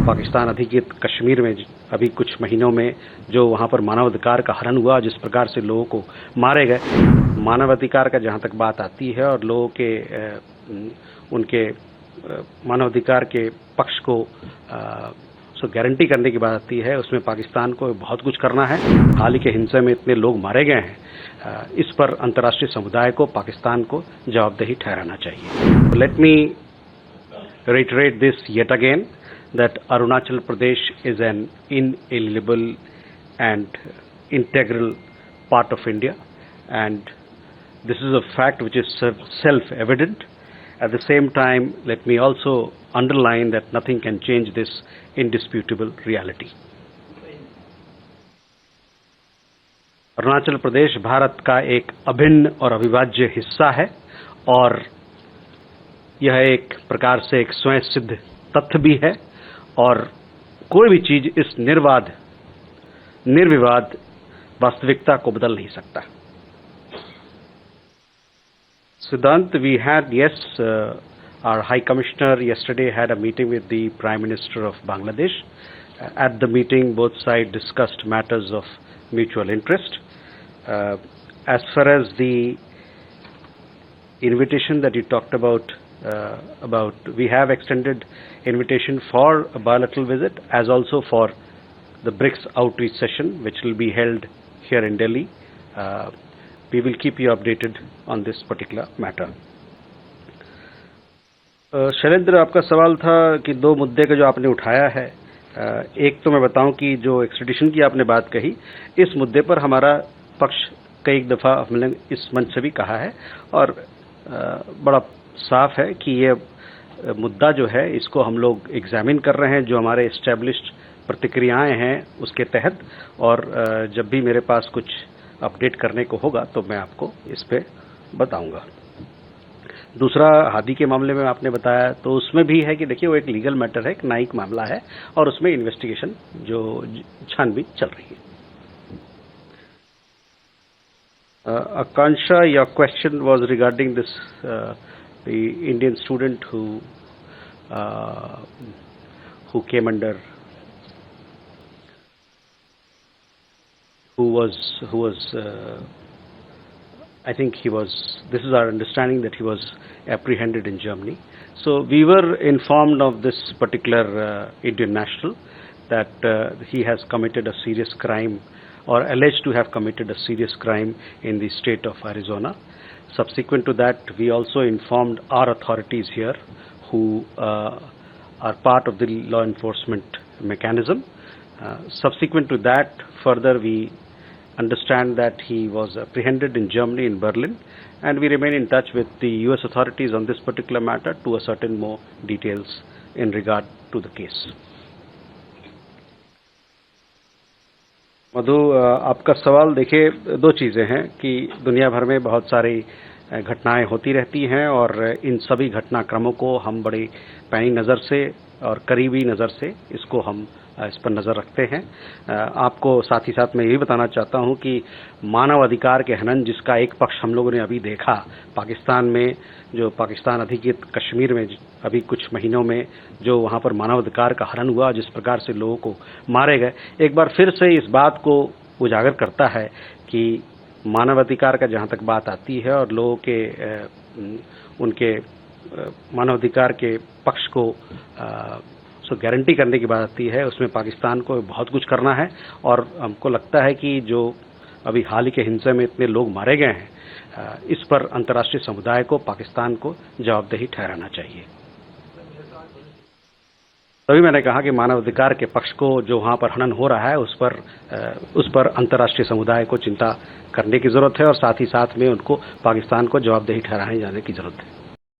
पाकिस्तान अधिकृत कश्मीर में अभी कुछ महीनों में जो वहां पर मानवाधिकार का हनन हुआ, जिस प्रकार से लोगों को मारे गए, मानवाधिकार का जहां तक बात आती है और लोगों के उनके मानवाधिकार के पक्ष को गारंटी करने की बात आती है, उसमें पाकिस्तान को बहुत कुछ करना है। हाल ही के हिंसा में इतने लोग मारे गए हैं, इस पर अंतर्राष्ट्रीय समुदाय को, पाकिस्तान को जवाबदेही ठहराना चाहिए। Let me reiterate this yet again, that Arunachal Pradesh is an inalienable and integral part of India, and this is a fact which is self-evident. At the same time, let me also underline that nothing can change this indisputable reality. Arunachal Pradesh Bharat का एक अभिन्न और अविभाज्य हिस्सा है और यह एक प्रकार से एक स्वयं सिद्ध तथ्य भी है और कोई भी चीज इस निर्विवाद वास्तविकता को बदल नहीं सकता। Siddhant, we had, our High Commissioner yesterday had a meeting with the Prime Minister of Bangladesh. At the meeting, both sides discussed matters of mutual interest. As far as the invitation that you talked about, we have extended invitation for a bilateral visit as also for the BRICS outreach session which will be held here in Delhi. We will keep you updated on this particular matter. Shailendra, आपका सवाल था कि दो मुद्दे का जो आपने उठाया है, एक तो मैं बताऊं कि जो एक्सट्रेडिशन की आपने बात कही, इस मुद्दे पर हमारा पक्ष कई दफा हमने इस मंच से भी कहा है और बड़ा साफ है कि ये मुद्दा जो है इसको हम लोग एग्जामिन कर रहे हैं, जो हमारे एस्टैब्लिश्ड प्रतिक्रियाएं हैं उसके तहत, और जब भी मेरे पास कुछ अपडेट करने को होगा तो मैं आपको इस पे बताऊंगा। दूसरा, हादी के मामले में आपने बताया तो उसमें भी है कि देखिए वो एक लीगल मैटर है, एक न्यायिक मामला है और उसमें इन्वेस्टिगेशन जो छानबीन चल रही है। Akansha, your question was regarding this the Indian student who came under, who was I think he was, this is our understanding that he was apprehended in Germany. So we were informed of this particular Indian national that he has committed a serious crime or alleged to have committed a serious crime in the state of Arizona. Subsequent to that, we also informed our authorities here who are part of the law enforcement mechanism. Subsequent to that, further we understand that he was apprehended in Germany, in Berlin, and we remain in touch with the US authorities on this particular matter to ascertain more details in regard to the case. मधु, आपका सवाल, देखिए दो चीजें हैं कि दुनिया भर में बहुत सारी घटनाएं होती रहती हैं और इन सभी घटनाक्रमों को हम बड़ी पैनी नज़र से और करीबी नज़र से इसको हम इस पर नज़र रखते हैं। आपको साथ ही साथ मैं ये भी बताना चाहता हूं कि मानव अधिकार के हनन जिसका एक पक्ष हम लोगों ने अभी देखा पाकिस्तान में, जो पाकिस्तान अधिकृत कश्मीर में अभी कुछ महीनों में जो वहां पर मानव अधिकार का हनन हुआ, जिस प्रकार से लोगों को मारे गए, एक बार फिर से इस बात को उजागर करता है कि मानव अधिकार का जहां तक बात आती है और लोगों के उनके मानवाधिकार के पक्ष को गारंटी करने की बात आती है, उसमें पाकिस्तान को बहुत कुछ करना है और हमको लगता है कि जो अभी हाल ही के हिंसा में इतने लोग मारे गए हैं, इस पर अंतर्राष्ट्रीय समुदाय को, पाकिस्तान को जवाबदेही ठहराना चाहिए। तभी मैंने कहा कि मानवाधिकार के पक्ष को जो वहां पर हनन हो रहा है उस पर अंतर्राष्ट्रीय समुदाय को चिंता करने की जरूरत है और साथ ही साथ में उनको पाकिस्तान को जवाबदेही ठहराने जाने की जरूरत है।